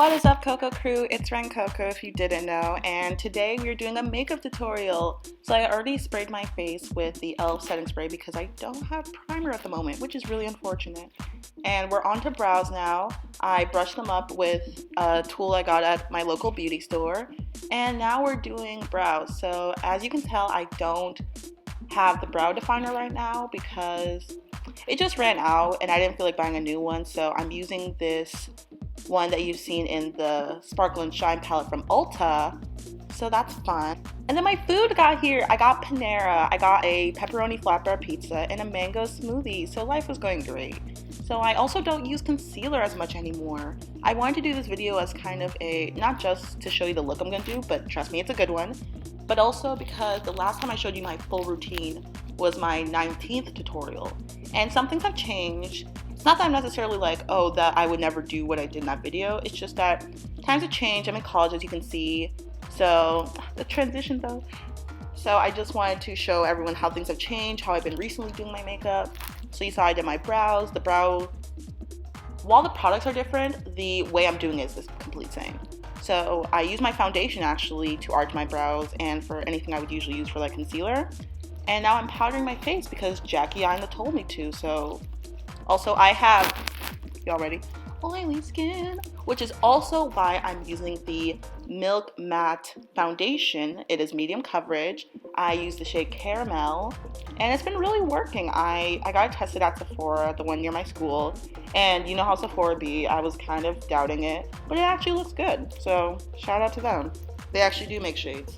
What is up, Coco crew? It's Ren Coco if you didn't know, and today we're doing a makeup tutorial. So I already sprayed my face with the e.l.f. setting spray because I don't have primer at the moment, which is really unfortunate. And we're on to brows now. I brushed them up with a tool I got at my local beauty store, and now we're doing brows. So as you can tell, I don't have the brow definer right now because it just ran out and I didn't feel like buying a new one, so I'm using this one that you've seen in the Sparkle and Shine palette from Ulta, so that's fun. And then my food got here. I got Panera, I got a pepperoni flatbread pizza, and a mango smoothie, so life was going great. So I also don't use concealer as much anymore. I wanted to do this video as kind of a, not just to show you the look I'm going to do, but trust me, it's a good one, but also because the last time I showed you my full routine was my 19th tutorial, and some things have changed. It's not that I'm necessarily like, oh, that I would never do what I did in that video. It's just that times have changed. I'm in college, as you can see. So the transition though. So I just wanted to show everyone how things have changed, how I've been recently doing my makeup. So you saw I did my brows. The brow, while the products are different, the way I'm doing it is the complete same. So I use my foundation actually to arch my brows and for anything I would usually use for like concealer. And now I'm powdering my face because Jackie Aina told me to. So also I have, y'all ready? Oily skin, which is also why I'm using the Milk Matte Foundation. It is medium coverage. I use the shade Caramel, and it's been really working. I got it tested at Sephora, the one near my school, and you know how Sephora be, I was kind of doubting it, but it actually looks good, so shout out to them. They actually do make shades.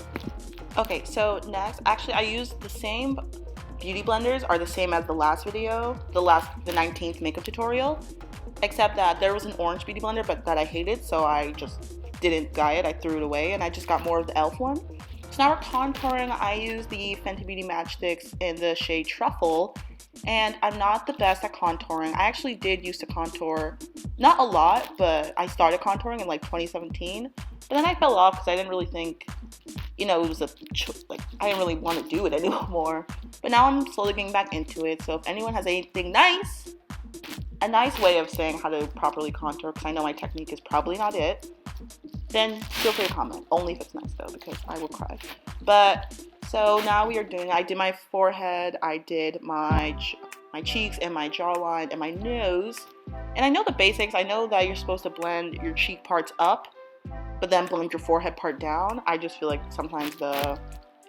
Okay, so next, actually I used the same beauty blenders, are the same as the last video, the 19th makeup tutorial, except that there was an orange beauty blender but that I hated, so I just didn't buy it. I threw it away and I just got more of the e.l.f. one. So now we're contouring. I use the Fenty Beauty Matchsticks in the shade Truffle, and I'm not the best at contouring. I actually did used to contour, not a lot, but I started contouring in like 2017, but then I fell off because I didn't really think, you know, it was like I didn't really want to do it anymore. But now I'm slowly getting back into it, so if anyone has anything nice, a nice way of saying how to properly contour, because I know my technique is probably not it, then feel free to comment. Only if it's nice though, because I will cry. But so now we are doing, I did my forehead, I did my cheeks and my jawline and my nose. And I know the basics. I know that you're supposed to blend your cheek parts up, but then blend your forehead part down. I just feel like sometimes the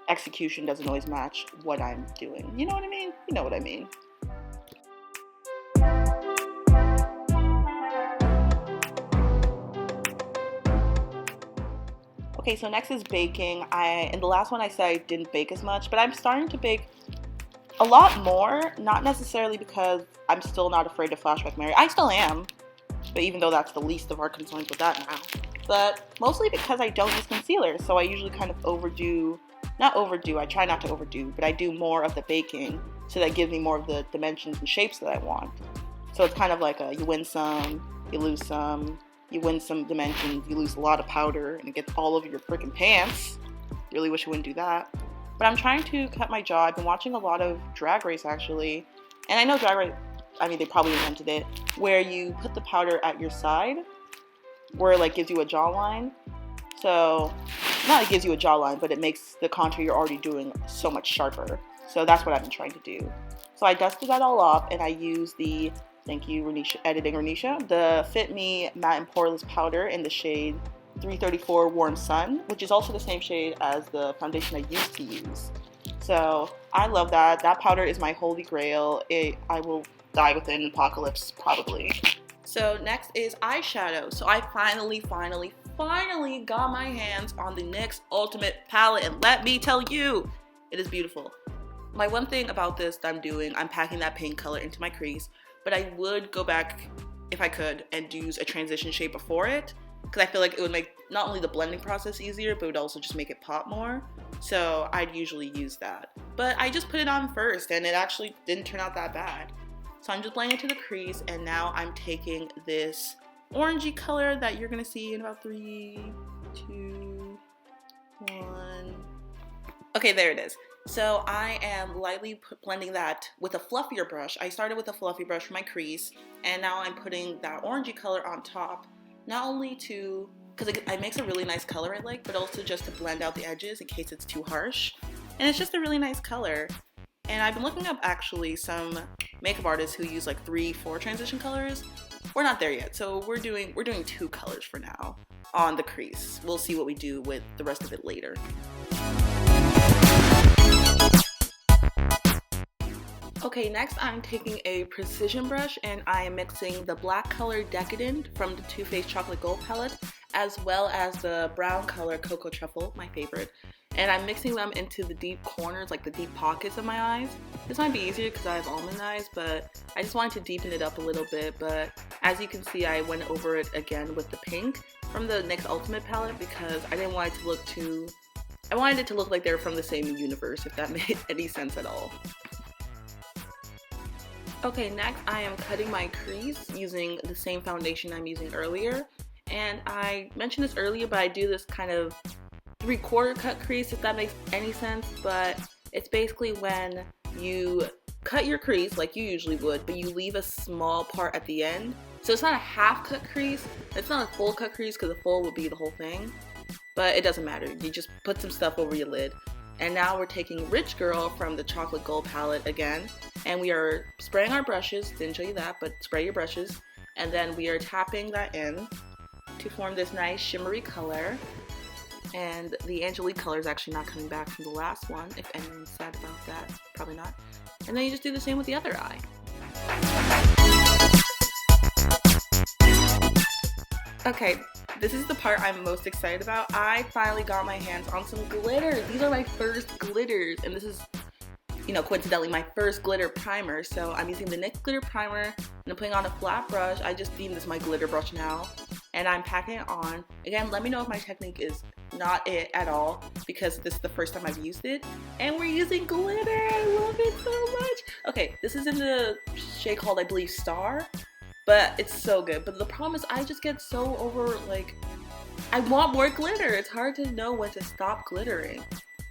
execution doesn't always match what I'm doing. You know what I mean? You know what I mean. Okay, so next is baking. In the last one I said I didn't bake as much, but I'm starting to bake a lot more, not necessarily because I'm still not afraid to flashback Mary. I still am, but even though that's the least of our concerns with that now. But mostly because I don't use concealer, so I usually kind of I try not to overdo, but I do more of the baking, so that gives me more of the dimensions and shapes that I want. So it's kind of like you win some, you lose some, you win some dimensions, you lose a lot of powder, and it gets all over your freaking pants. Really wish I wouldn't do that. But I'm trying to cut my jaw. I've been watching a lot of Drag Race actually, and I know Drag Race, I mean they probably invented it, where you put the powder at your side, where it like gives you a jawline. So, not it gives you a jawline, but it makes the contour you're already doing so much sharper. So that's what I've been trying to do. So I dusted that all off, and I used the, thank you Renisha, editing Renisha, the Fit Me Matte and Poreless Powder in the shade 334 Warm Sun, which is also the same shade as the foundation I used to use. So I love that. That powder is my holy grail. I will die within an apocalypse probably. So next is eyeshadow. So I finally got my hands on the NYX Ultimate Palette, and let me tell you, it is beautiful. My one thing about this that I'm doing, I'm packing that pink color into my crease, but I would go back, if I could, and use a transition shade before it, because I feel like it would make not only the blending process easier, but it would also just make it pop more. So I'd usually use that. But I just put it on first, and it actually didn't turn out that bad. So I'm just blending it to the crease, and now I'm taking this orangey color that you're gonna see in about 3, 2, 1. Okay, there it is. So I am lightly blending that with a fluffier brush. I started with a fluffy brush for my crease, and now I'm putting that orangey color on top not only to, because it makes a really nice color I like, but also just to blend out the edges in case it's too harsh. And it's just a really nice color. And I've been looking up actually some makeup artists who use like 3-4 transition colors. We're not there yet, so we're doing 2 colors for now on the crease. We'll see what we do with the rest of it later. Okay, next I'm taking a precision brush and I am mixing the black color Decadent from the Too Faced Chocolate Gold palette as well as the brown color Cocoa Truffle, my favorite. And I'm mixing them into the deep corners, like the deep pockets of my eyes. This might be easier because I have almond eyes, but I just wanted to deepen it up a little bit. But as you can see, I went over it again with the pink from the NYX Ultimate palette because I didn't want it to look too... I wanted it to look like they were from the same universe, if that made any sense at all. Okay, next I am cutting my crease using the same foundation I'm using earlier. And I mentioned this earlier, but I do this kind of 3/4 cut crease, if that makes any sense. But it's basically when you cut your crease like you usually would, but you leave a small part at the end. So it's not a half cut crease, it's not a full cut crease because the full would be the whole thing. But it doesn't matter, you just put some stuff over your lid. And now we're taking Rich Girl from the Chocolate Gold palette again, and we are spraying our brushes. Didn't show you that, but spray your brushes. And then we are tapping that in to form this nice shimmery color. And the Angelique color is actually not coming back from the last one, if anyone's sad about that, probably not. And then you just do the same with the other eye. Okay, this is the part I'm most excited about. I finally got my hands on some glitter. These are my first glitters, and this is, you know, coincidentally my first glitter primer. So I'm using the NYX glitter primer, and I'm putting on a flat brush. I just deemed this my glitter brush now, and I'm packing it on. Again, let me know if my technique is not it at all, because this is the first time I've used it. And we're using glitter. I love it so much. Okay, this is in the shade called, I believe, Star. But it's so good. But the problem is I just get so over, like, I want more glitter. It's hard to know when to stop glittering.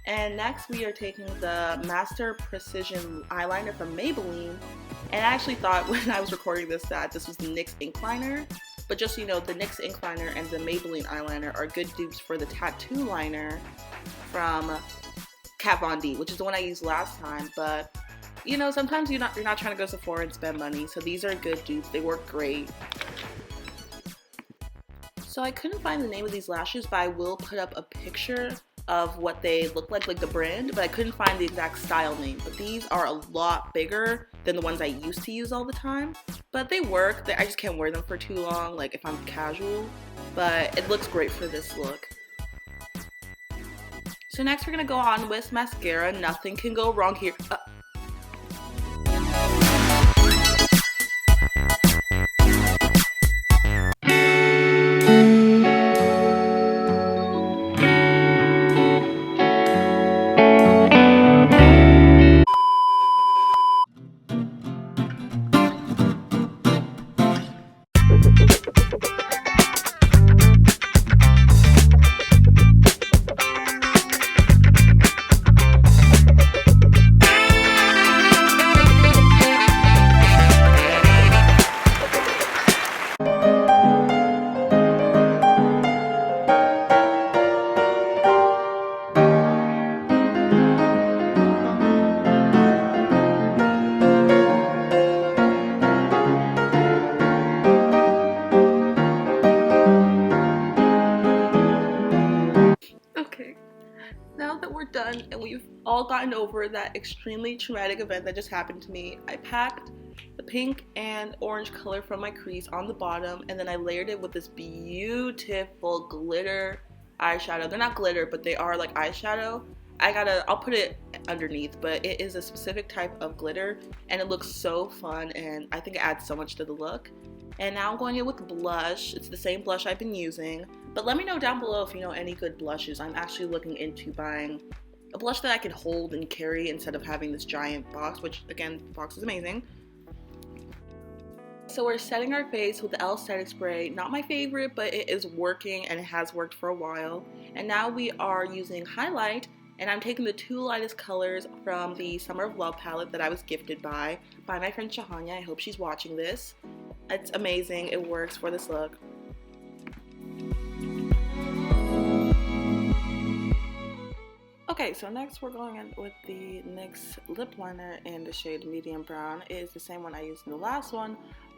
And next we are taking the Master Precision eyeliner from Maybelline. And I actually thought when I was recording this that this was the NYX ink liner. But just so you know, the NYX ink liner and the Maybelline eyeliner are good dupes for the tattoo liner from Kat Von D, which is the one I used last time. But you know, sometimes you're not trying to go to Sephora and spend money, so these are good dupes. They work great. So I couldn't find the name of these lashes, but I will put up a picture of what they look like the brand, but I couldn't find the exact style name. But these are a lot bigger than the ones I used to use all the time. But they work. I just can't wear them for too long, like if I'm casual. But it looks great for this look. So next we're gonna go on with mascara. Nothing can go wrong here. Okay, now that we're done and we've all gotten over that extremely traumatic event that just happened to me, I packed the pink and orange color from my crease on the bottom, and then I layered it with this beautiful glitter eyeshadow. They're not glitter, but they are like eyeshadow. I'll put it underneath, but it is a specific type of glitter and it looks so fun, and I think it adds so much to the look. And now I'm going in with blush. It's the same blush I've been using, but let me know down below if you know any good blushes. I'm actually looking into buying a blush that I can hold and carry instead of having this giant box, which again, the box is amazing. So we're setting our face with the e.l.f. setting spray. Not my favorite, but it is working and it has worked for a while. And now we are using highlight, and I'm taking the 2 lightest colors from the Summer of Love palette that I was gifted by my friend Shahanya. I hope she's watching this. It's amazing. It works for this look. Okay, so next we're going in with the NYX lip liner in the shade medium brown. It is the same one I used in the last one,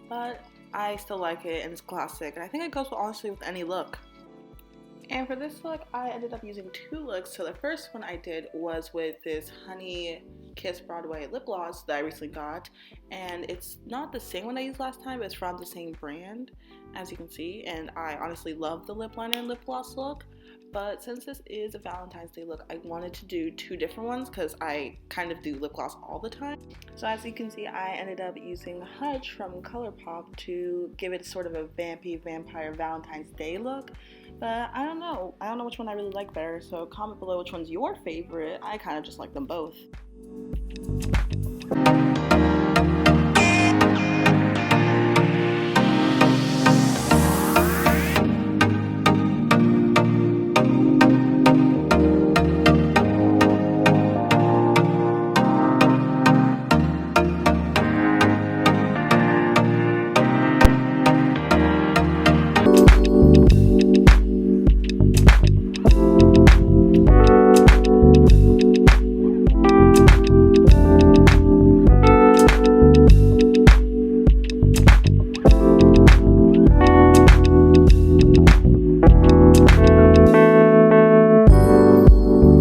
but I still like it and it's classic. And I think it goes honestly with any look. And for this look, I ended up using two looks. So the first one I did was with this Honey Kiss Broadway lip gloss that I recently got. And it's not the same one I used last time, but it's from the same brand, as you can see. And I honestly love the lip liner and lip gloss look. But since this is a Valentine's Day look, I wanted to do two different ones because I kind of do lip gloss all the time. So as you can see, I ended up using Hutch from ColourPop to give it sort of a vampy vampire Valentine's Day look. But I don't know which one I really like better, so comment below which one's your favorite. I kind of just like them both.